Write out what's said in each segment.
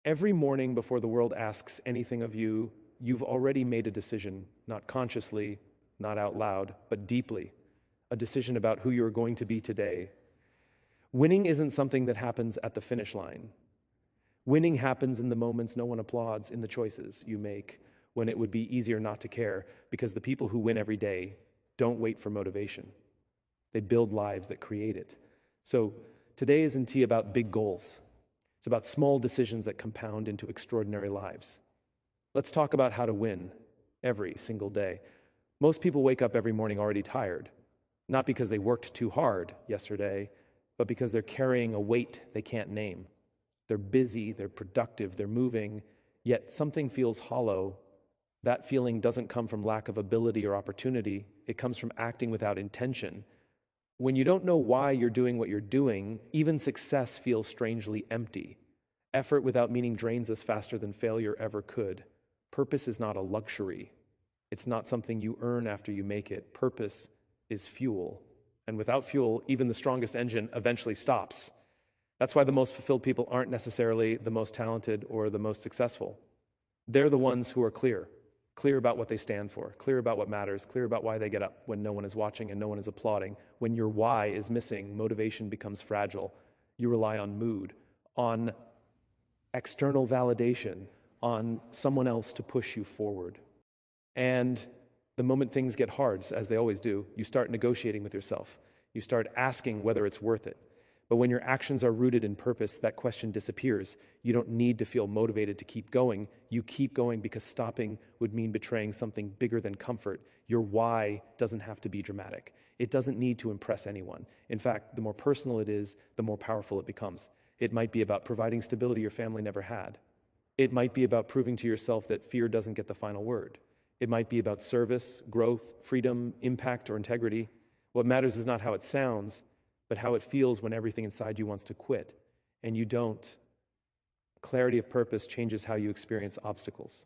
Every morning before the world asks anything of you, you've already made a decision, not consciously, not out loud, but deeply, a decision about who you're going to be today. Winning isn't something that happens at the finish line. Winning happens in the moments no one applauds, in the choices you make when it would be easier not to care, because the people who win every day don't wait for motivation. They build lives that create it. So today isn't about big goals. It's about small decisions that compound into extraordinary lives. Let's talk about how to win every single day. Most people wake up every morning already tired, not because they worked too hard yesterday, but because they're carrying a weight they can't name. They're busy, they're productive, they're moving, yet something feels hollow. That feeling doesn't come from lack of ability or opportunity. It comes from acting without intention. When you don't know why you're doing what you're doing, even success feels strangely empty. Effort without meaning drains us faster than failure ever could. Purpose is not a luxury. It's not something you earn after you make it. Purpose is fuel. And without fuel, even the strongest engine eventually stops. That's why the most fulfilled people aren't necessarily the most talented or the most successful. They're the ones who are clear about what they stand for, clear about what matters, clear about why they get up when no one is watching and no one is applauding. When your why is missing, motivation becomes fragile. You rely on mood, on external validation, on someone else to push you forward. And the moment things get hard, as they always do, you start negotiating with yourself. You start asking whether it's worth it. But when your actions are rooted in purpose, that question disappears. You don't need to feel motivated to keep going. You keep going because stopping would mean betraying something bigger than comfort. Your why doesn't have to be dramatic. It doesn't need to impress anyone. In fact, the more personal it is, the more powerful it becomes. It might be about providing stability your family never had. It might be about proving to yourself that fear doesn't get the final word. It might be about service, growth, freedom, impact, or integrity. What matters is not how it sounds, but how it feels when everything inside you wants to quit, and you don't. Clarity of purpose changes how you experience obstacles.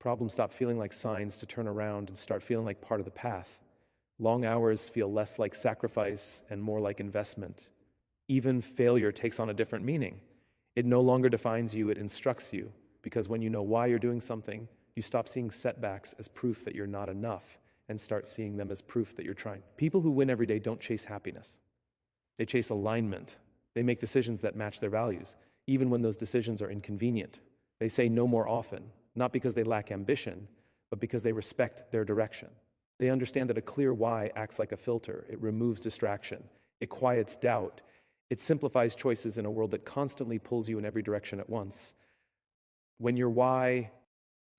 Problems stop feeling like signs to turn around and start feeling like part of the path. Long hours feel less like sacrifice and more like investment. Even failure takes on a different meaning. It no longer defines you, it instructs you, because when you know why you're doing something, you stop seeing setbacks as proof that you're not enough and start seeing them as proof that you're trying. People who win every day don't chase happiness. They chase alignment. They make decisions that match their values, even when those decisions are inconvenient. They say no more often, not because they lack ambition, but because they respect their direction. They understand that a clear why acts like a filter. It removes distraction. It quiets doubt. It simplifies choices in a world that constantly pulls you in every direction at once. When your why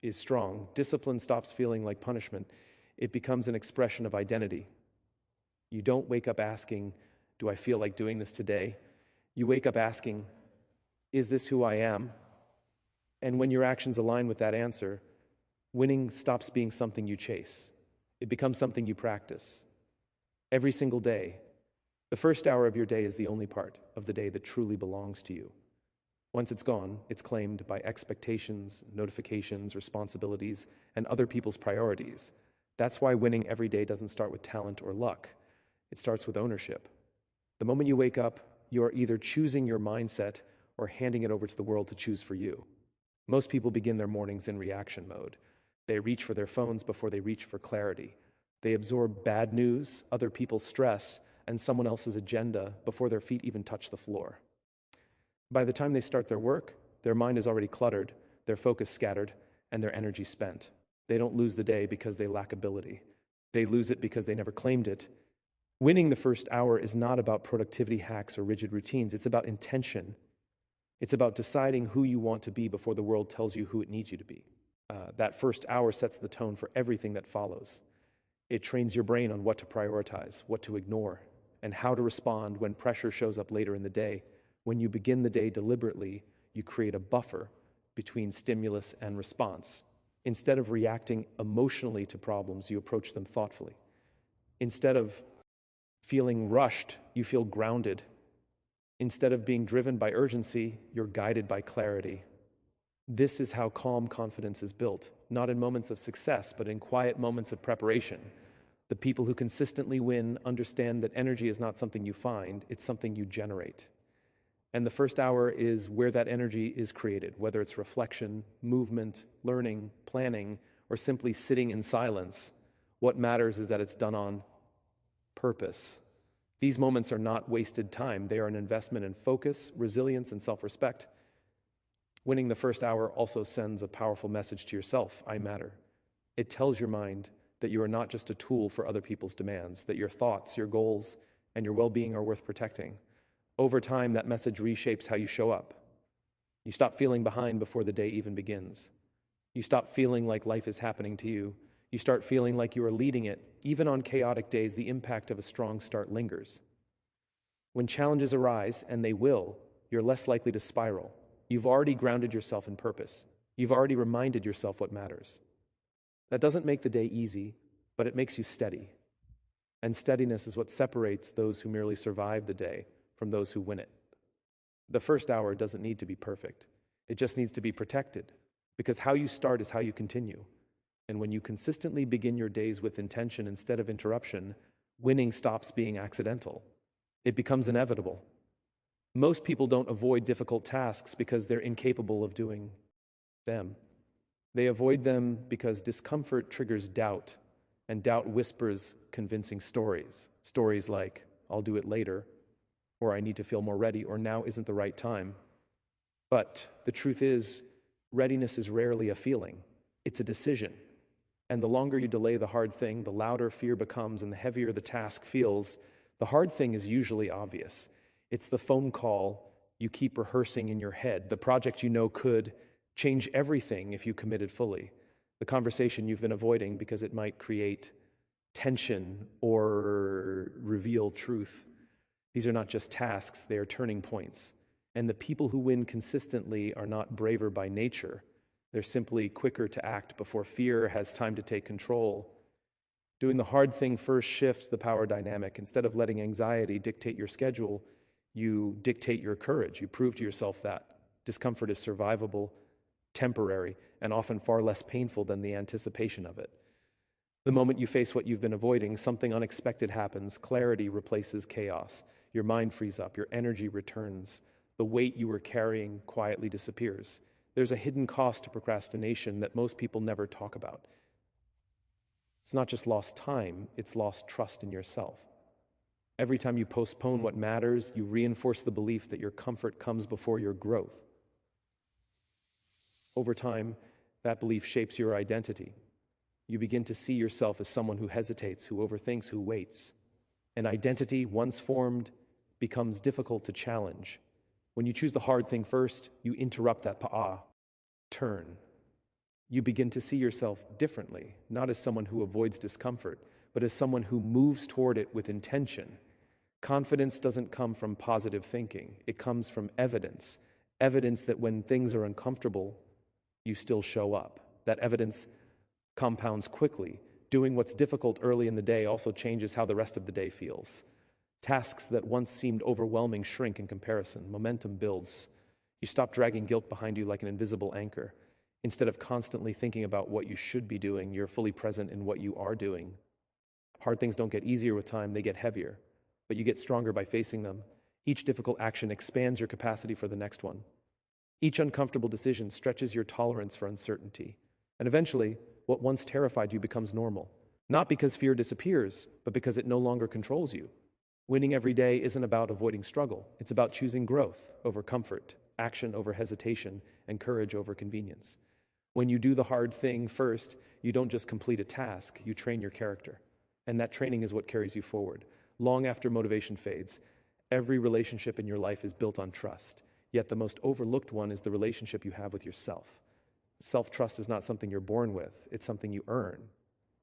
is strong, discipline stops feeling like punishment. It becomes an expression of identity. You don't wake up asking, do I feel like doing this today? You wake up asking, is this who I am? And when your actions align with that answer, winning stops being something you chase. It becomes something you practice. Every single day, the first hour of your day is the only part of the day that truly belongs to you. Once it's gone, it's claimed by expectations, notifications, responsibilities, and other people's priorities. That's why winning every day doesn't start with talent or luck. It starts with ownership. The moment you wake up, you're either choosing your mindset or handing it over to the world to choose for you. Most people begin their mornings in reaction mode. They reach for their phones before they reach for clarity. They absorb bad news, other people's stress, and someone else's agenda before their feet even touch the floor. By the time they start their work, their mind is already cluttered, their focus scattered, and their energy spent. They don't lose the day because they lack ability. They lose it because they never claimed it. Winning the first hour is not about productivity hacks or rigid routines. It's about intention. It's about deciding who you want to be before the world tells you who it needs you to be. That first hour sets the tone for everything that follows. It trains your brain on what to prioritize, what to ignore, and how to respond when pressure shows up later in the day. When you begin the day deliberately, you create a buffer between stimulus and response. Instead of reacting emotionally to problems, you approach them thoughtfully. Instead of feeling rushed, you feel grounded. Instead of being driven by urgency, you're guided by clarity. This is how calm confidence is built, not in moments of success, but in quiet moments of preparation. The people who consistently win understand that energy is not something you find, it's something you generate. And the first hour is where that energy is created, whether it's reflection, movement, learning, planning, or simply sitting in silence. What matters is that it's done on purpose. These moments are not wasted time. They are an investment in focus, resilience, and self-respect. Winning the first hour also sends a powerful message to yourself: I matter. It tells your mind that you are not just a tool for other people's demands, that your thoughts, your goals, and your well-being are worth protecting. Over time, that message reshapes how you show up. You stop feeling behind before the day even begins. You stop feeling like life is happening to you. You start feeling like you are leading it. Even on chaotic days, the impact of a strong start lingers. When challenges arise, and they will, you're less likely to spiral. You've already grounded yourself in purpose. You've already reminded yourself what matters. That doesn't make the day easy, but it makes you steady. And steadiness is what separates those who merely survive the day from those who win it. The first hour doesn't need to be perfect. It just needs to be protected, because how you start is how you continue. And when you consistently begin your days with intention instead of interruption, winning stops being accidental. It becomes inevitable. Most people don't avoid difficult tasks because they're incapable of doing them. They avoid them because discomfort triggers doubt, and doubt whispers convincing stories. Stories like, I'll do it later, or I need to feel more ready, or now isn't the right time. But the truth is, readiness is rarely a feeling. It's a decision. And the longer you delay the hard thing, the louder fear becomes and the heavier the task feels. The hard thing is usually obvious. It's the phone call you keep rehearsing in your head, the project you know could change everything if you committed fully, the conversation you've been avoiding because it might create tension or reveal truth. These are not just tasks, they are turning points. And the people who win consistently are not braver by nature. They're simply quicker to act before fear has time to take control. Doing the hard thing first shifts the power dynamic. Instead of letting anxiety dictate your schedule, you dictate your courage. You prove to yourself that discomfort is survivable, temporary, and often far less painful than the anticipation of it. The moment you face what you've been avoiding, something unexpected happens. Clarity replaces chaos. Your mind frees up. Your energy returns. The weight you were carrying quietly disappears. There's a hidden cost to procrastination that most people never talk about. It's not just lost time, it's lost trust in yourself. Every time you postpone what matters, you reinforce the belief that your comfort comes before your growth. Over time, that belief shapes your identity. You begin to see yourself as someone who hesitates, who overthinks, who waits. An identity, once formed, becomes difficult to challenge. When you choose the hard thing first, you interrupt that turn. You begin to see yourself differently, not as someone who avoids discomfort, but as someone who moves toward it with intention. Confidence doesn't come from positive thinking. It comes from evidence. Evidence that when things are uncomfortable, you still show up. That evidence compounds quickly. Doing what's difficult early in the day also changes how the rest of the day feels. Tasks that once seemed overwhelming shrink in comparison. Momentum builds. You stop dragging guilt behind you like an invisible anchor. Instead of constantly thinking about what you should be doing, you're fully present in what you are doing. Hard things don't get easier with time, they get heavier. But you get stronger by facing them. Each difficult action expands your capacity for the next one. Each uncomfortable decision stretches your tolerance for uncertainty. And eventually, what once terrified you becomes normal. Not because fear disappears, but because it no longer controls you. Winning every day isn't about avoiding struggle. It's about choosing growth over comfort, action over hesitation, and courage over convenience. When you do the hard thing first, you don't just complete a task, you train your character. And that training is what carries you forward. Long after motivation fades, every relationship in your life is built on trust. Yet the most overlooked one is the relationship you have with yourself. Self-trust is not something you're born with, it's something you earn.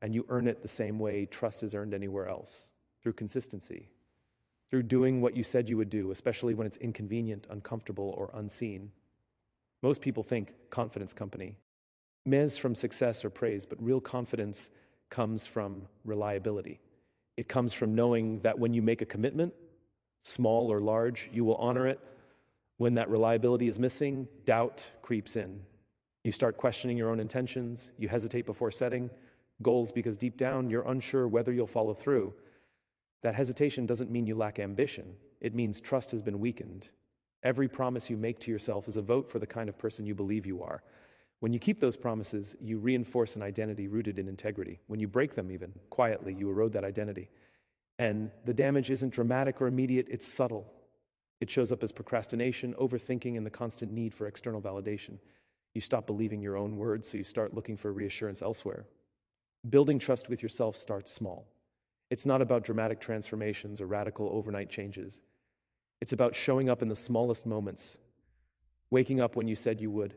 And you earn it the same way trust is earned anywhere else, through consistency, through doing what you said you would do, especially when it's inconvenient, uncomfortable, or unseen. Most people think confidence company. Mez from success or praise, but real confidence comes from reliability. It comes from knowing that when you make a commitment, small or large, you will honor it. When that reliability is missing, doubt creeps in. You start questioning your own intentions. You hesitate before setting goals because deep down you're unsure whether you'll follow through. That hesitation doesn't mean you lack ambition. It means trust has been weakened. Every promise you make to yourself is a vote for the kind of person you believe you are. When you keep those promises, you reinforce an identity rooted in integrity. When you break them, even quietly, you erode that identity. And the damage isn't dramatic or immediate, it's subtle. It shows up as procrastination, overthinking, and the constant need for external validation. You stop believing your own words, so you start looking for reassurance elsewhere. Building trust with yourself starts small. It's not about dramatic transformations or radical overnight changes. It's about showing up in the smallest moments, waking up when you said you would,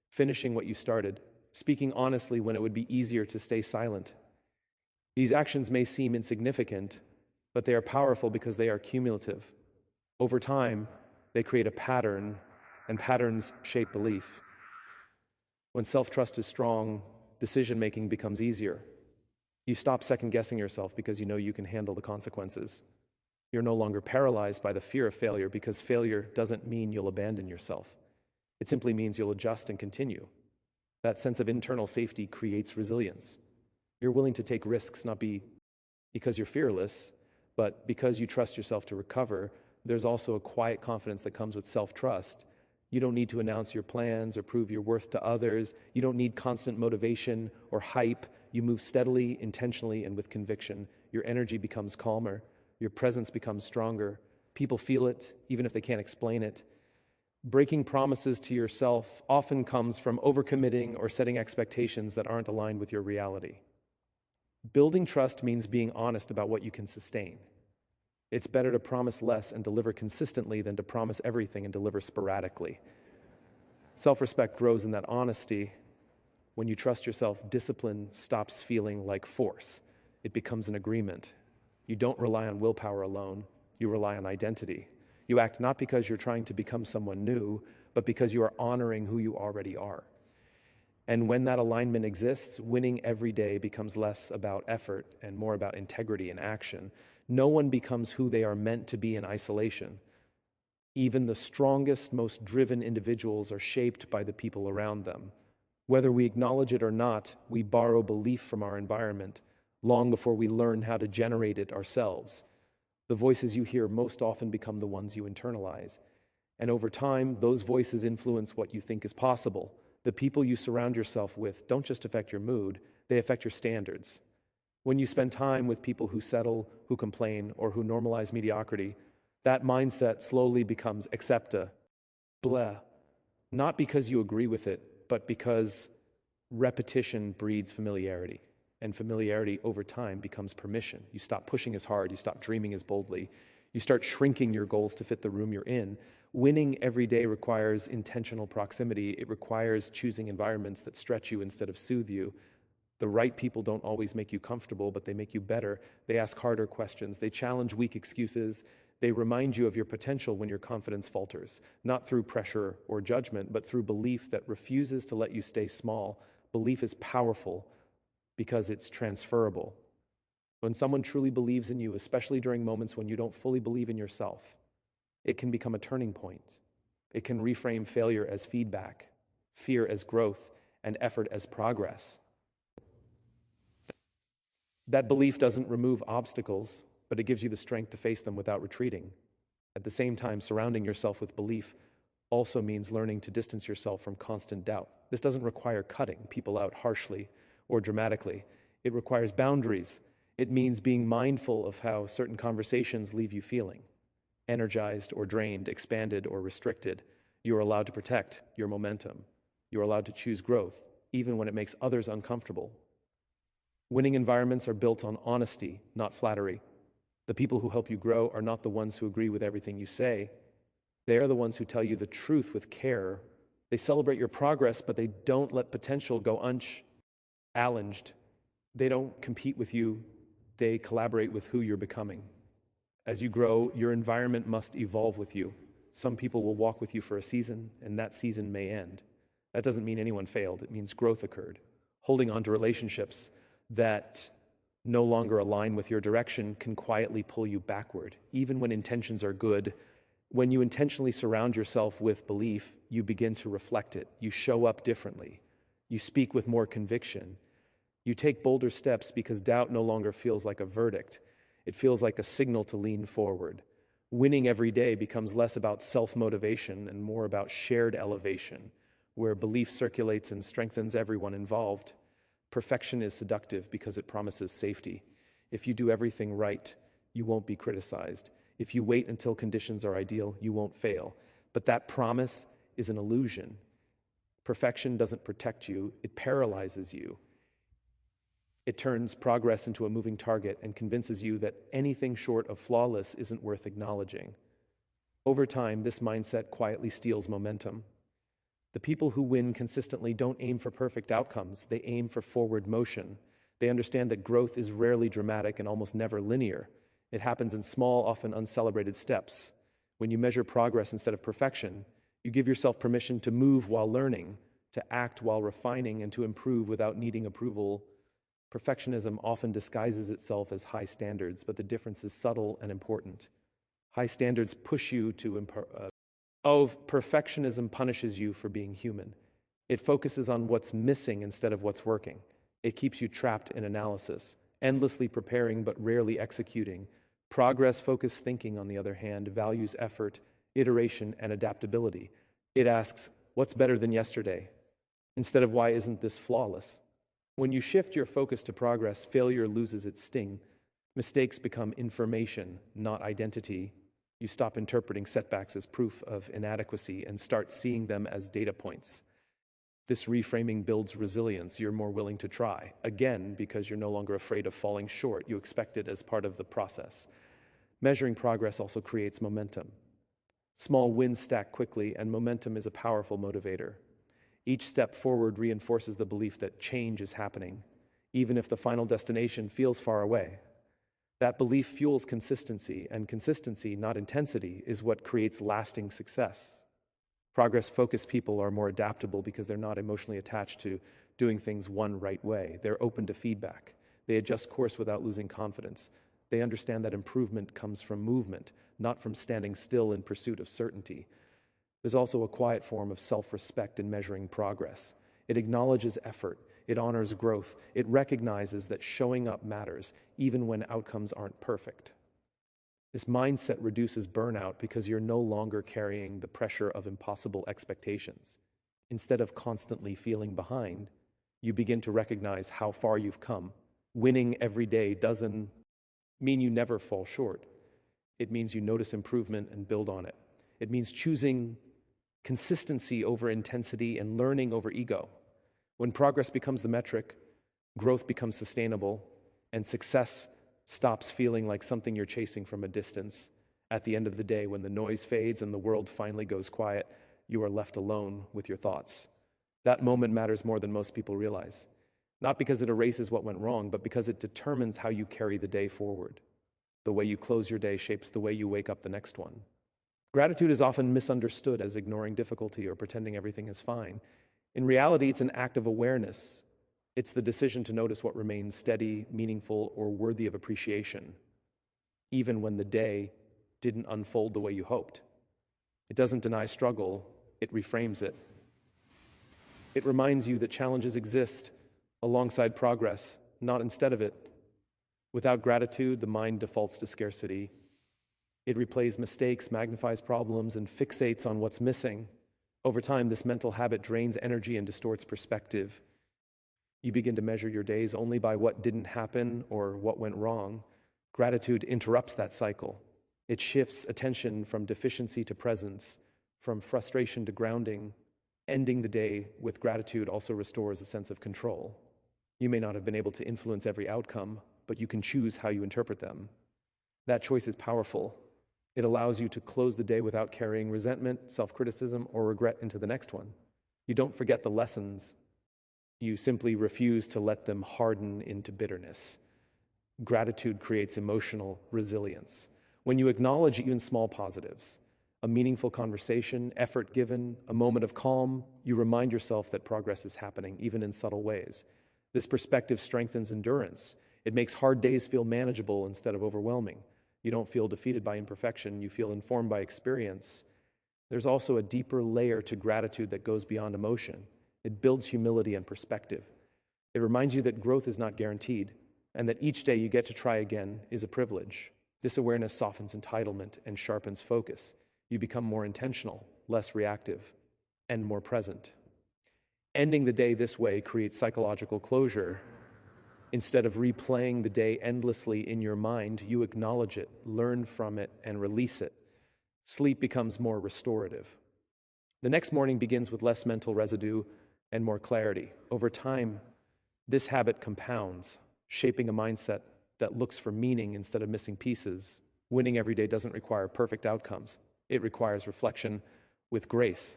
finishing what you started, speaking honestly when it would be easier to stay silent. These actions may seem insignificant, but they are powerful because they are cumulative. Over time, they create a pattern, and patterns shape belief. When self-trust is strong, decision-making becomes easier. You stop second-guessing yourself because you know you can handle the consequences. You're no longer paralyzed by the fear of failure because failure doesn't mean you'll abandon yourself. It simply means you'll adjust and continue. That sense of internal safety creates resilience. You're willing to take risks not because you're fearless, but because you trust yourself to recover. There's also a quiet confidence that comes with self-trust. You don't need to announce your plans or prove your worth to others. You don't need constant motivation or hype. You move steadily, intentionally, and with conviction. Your energy becomes calmer. Your presence becomes stronger. People feel it, even if they can't explain it. Breaking promises to yourself often comes from overcommitting or setting expectations that aren't aligned with your reality. Building trust means being honest about what you can sustain. It's better to promise less and deliver consistently than to promise everything and deliver sporadically. Self-respect grows in that honesty. When you trust yourself, discipline stops feeling like force. It becomes an agreement. You don't rely on willpower alone. You rely on identity. You act not because you're trying to become someone new, but because you are honoring who you already are. And when that alignment exists, winning every day becomes less about effort and more about integrity and action. No one becomes who they are meant to be in isolation. Even the strongest, most driven individuals are shaped by the people around them. Whether we acknowledge it or not, we borrow belief from our environment long before we learn how to generate it ourselves. The voices you hear most often become the ones you internalize. And over time, those voices influence what you think is possible. The people you surround yourself with don't just affect your mood, they affect your standards. When you spend time with people who settle, who complain, or who normalize mediocrity, that mindset slowly becomes accepta, blah. Not because you agree with it, but because repetition breeds familiarity. And familiarity over time becomes permission. You stop pushing as hard, you stop dreaming as boldly, you start shrinking your goals to fit the room you're in. Winning every day requires intentional proximity. It requires choosing environments that stretch you instead of soothe you. The right people don't always make you comfortable, but they make you better. They ask harder questions. They challenge weak excuses. They remind you of your potential when your confidence falters, not through pressure or judgment, but through belief that refuses to let you stay small. Belief is powerful because it's transferable. When someone truly believes in you, especially during moments when you don't fully believe in yourself, it can become a turning point. It can reframe failure as feedback, fear as growth, and effort as progress. That belief doesn't remove obstacles, but it gives you the strength to face them without retreating. At the same time, surrounding yourself with belief also means learning to distance yourself from constant doubt. This doesn't require cutting people out harshly or dramatically. It requires boundaries. It means being mindful of how certain conversations leave you feeling energized or drained, expanded or restricted. You are allowed to protect your momentum. You are allowed to choose growth, even when it makes others uncomfortable. Winning environments are built on honesty, not flattery. The people who help you grow are not the ones who agree with everything you say. They are the ones who tell you the truth with care. They celebrate your progress, but they don't let potential go unchallenged. They don't compete with you. They collaborate with who you're becoming. As you grow, your environment must evolve with you. Some people will walk with you for a season, and that season may end. That doesn't mean anyone failed. It means growth occurred. Holding on to relationships that no longer align with your direction can quietly pull you backward, even when intentions are good. When you intentionally surround yourself with belief, you begin to reflect it. You show up differently. You speak with more conviction. You take bolder steps because doubt no longer feels like a verdict. It feels like a signal to lean forward. Winning every day becomes less about self-motivation and more about shared elevation, where belief circulates and strengthens everyone involved. Perfection is seductive because it promises safety. If you do everything right, you won't be criticized. If you wait until conditions are ideal, you won't fail. But that promise is an illusion. Perfection doesn't protect you, it paralyzes you. It turns progress into a moving target and convinces you that anything short of flawless isn't worth acknowledging. Over time, this mindset quietly steals momentum. The people who win consistently don't aim for perfect outcomes, they aim for forward motion. They understand that growth is rarely dramatic and almost never linear. It happens in small, often uncelebrated steps. When you measure progress instead of perfection, you give yourself permission to move while learning, to act while refining, and to improve without needing approval. Perfectionism often disguises itself as high standards, but the difference is subtle and important. High standards push you to perfectionism punishes you for being human. It focuses on what's missing instead of what's working. It keeps you trapped in analysis, endlessly preparing but rarely executing. Progress-focused thinking, on the other hand, values effort, iteration, and adaptability. It asks, what's better than yesterday? Instead of why isn't this flawless? When you shift your focus to progress, failure loses its sting. Mistakes become information, not identity. You stop interpreting setbacks as proof of inadequacy and start seeing them as data points. This reframing builds resilience. You're more willing to try, again, because you're no longer afraid of falling short. You expect it as part of the process. Measuring progress also creates momentum. Small wins stack quickly, and momentum is a powerful motivator. Each step forward reinforces the belief that change is happening, even if the final destination feels far away. That belief fuels consistency, and consistency, not intensity, is what creates lasting success. Progress-focused people are more adaptable because they're not emotionally attached to doing things one right way. They're open to feedback. They adjust course without losing confidence. They understand that improvement comes from movement, not from standing still in pursuit of certainty. There's also a quiet form of self-respect in measuring progress. It acknowledges effort. It honors growth. It recognizes that showing up matters, even when outcomes aren't perfect. This mindset reduces burnout because you're no longer carrying the pressure of impossible expectations. Instead of constantly feeling behind, you begin to recognize how far you've come. Winning every day doesn't mean you never fall short. It means you notice improvement and build on it. It means choosing consistency over intensity and learning over ego. When progress becomes the metric, growth becomes sustainable, and success stops feeling like something you're chasing from a distance. At the end of the day, when the noise fades and the world finally goes quiet, you are left alone with your thoughts. That moment matters more than most people realize. Not because it erases what went wrong, but because it determines how you carry the day forward. The way you close your day shapes the way you wake up the next one. Gratitude is often misunderstood as ignoring difficulty or pretending everything is fine. In reality, it's an act of awareness. It's the decision to notice what remains steady, meaningful, or worthy of appreciation, even when the day didn't unfold the way you hoped. It doesn't deny struggle, it reframes it. It reminds you that challenges exist alongside progress, not instead of it. Without gratitude, the mind defaults to scarcity. It replays mistakes, magnifies problems, and fixates on what's missing. Over time, this mental habit drains energy and distorts perspective. You begin to measure your days only by what didn't happen or what went wrong. Gratitude interrupts that cycle. It shifts attention from deficiency to presence, from frustration to grounding. Ending the day with gratitude also restores a sense of control. You may not have been able to influence every outcome, but you can choose how you interpret them. That choice is powerful. It allows you to close the day without carrying resentment, self-criticism, or regret into the next one. You don't forget the lessons. You simply refuse to let them harden into bitterness. Gratitude creates emotional resilience. When you acknowledge even small positives, a meaningful conversation, effort given, a moment of calm, you remind yourself that progress is happening, even in subtle ways. This perspective strengthens endurance. It makes hard days feel manageable instead of overwhelming. You don't feel defeated by imperfection, you feel informed by experience. There's also a deeper layer to gratitude that goes beyond emotion. It builds humility and perspective. It reminds you that growth is not guaranteed, and that each day you get to try again is a privilege. This awareness softens entitlement and sharpens focus. You become more intentional, less reactive, and more present. Ending the day this way creates psychological closure. Instead of replaying the day endlessly in your mind, you acknowledge it, learn from it, and release it. Sleep becomes more restorative. The next morning begins with less mental residue and more clarity. Over time, this habit compounds, shaping a mindset that looks for meaning instead of missing pieces. Winning every day doesn't require perfect outcomes. It requires reflection with grace.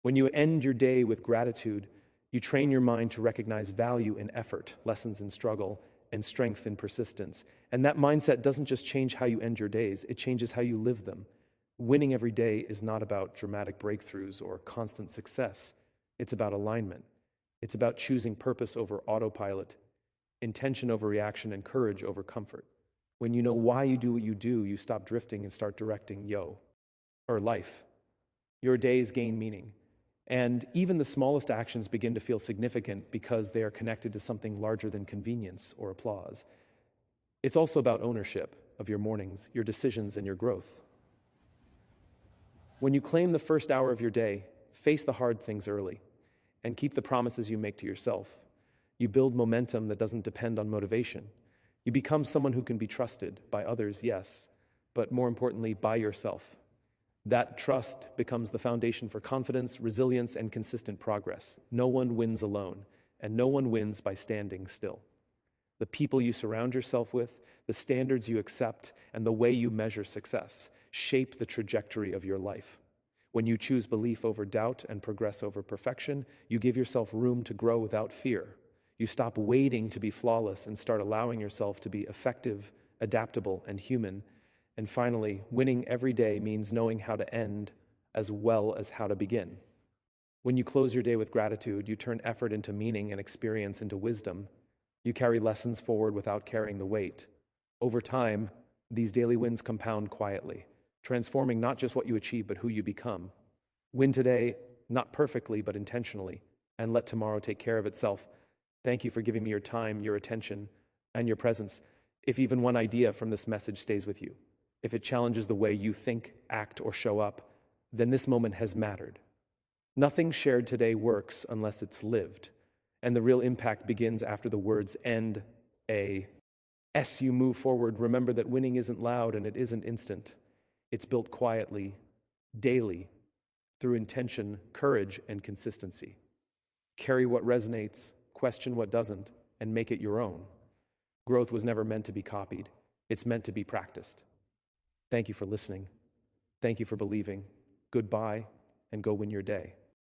When you end your day with gratitude, you train your mind to recognize value in effort, lessons in struggle, and strength in persistence. And that mindset doesn't just change how you end your days, it changes how you live them. Winning every day is not about dramatic breakthroughs or constant success. It's about alignment. It's about choosing purpose over autopilot, intention over reaction, and courage over comfort. When you know why you do what you do, you stop drifting and start directing life. Your days gain meaning. And even the smallest actions begin to feel significant because they are connected to something larger than convenience or applause. It's also about ownership of your mornings, your decisions, and your growth. When you claim the first hour of your day, face the hard things early and keep the promises you make to yourself. You build momentum that doesn't depend on motivation. You become someone who can be trusted by others, yes, but more importantly, by yourself. That trust becomes the foundation for confidence, resilience, and consistent progress. No one wins alone, and no one wins by standing still. The people you surround yourself with, the standards you accept, and the way you measure success shape the trajectory of your life. When you choose belief over doubt and progress over perfection, you give yourself room to grow without fear. You stop waiting to be flawless and start allowing yourself to be effective, adaptable, and human. And finally, winning every day means knowing how to end as well as how to begin. When you close your day with gratitude, you turn effort into meaning and experience into wisdom. You carry lessons forward without carrying the weight. Over time, these daily wins compound quietly, transforming not just what you achieve, but who you become. Win today, not perfectly, but intentionally, and let tomorrow take care of itself. Thank you for giving me your time, your attention, and your presence. If even one idea from this message stays with you, if it challenges the way you think, act, or show up, then this moment has mattered. Nothing shared today works unless it's lived, and the real impact begins after the words end. As you move forward, remember that winning isn't loud and it isn't instant. It's built quietly, daily, through intention, courage, and consistency. Carry what resonates, question what doesn't, and make it your own. Growth was never meant to be copied. It's meant to be practiced. Thank you for listening. Thank you for believing. Goodbye, and go win your day.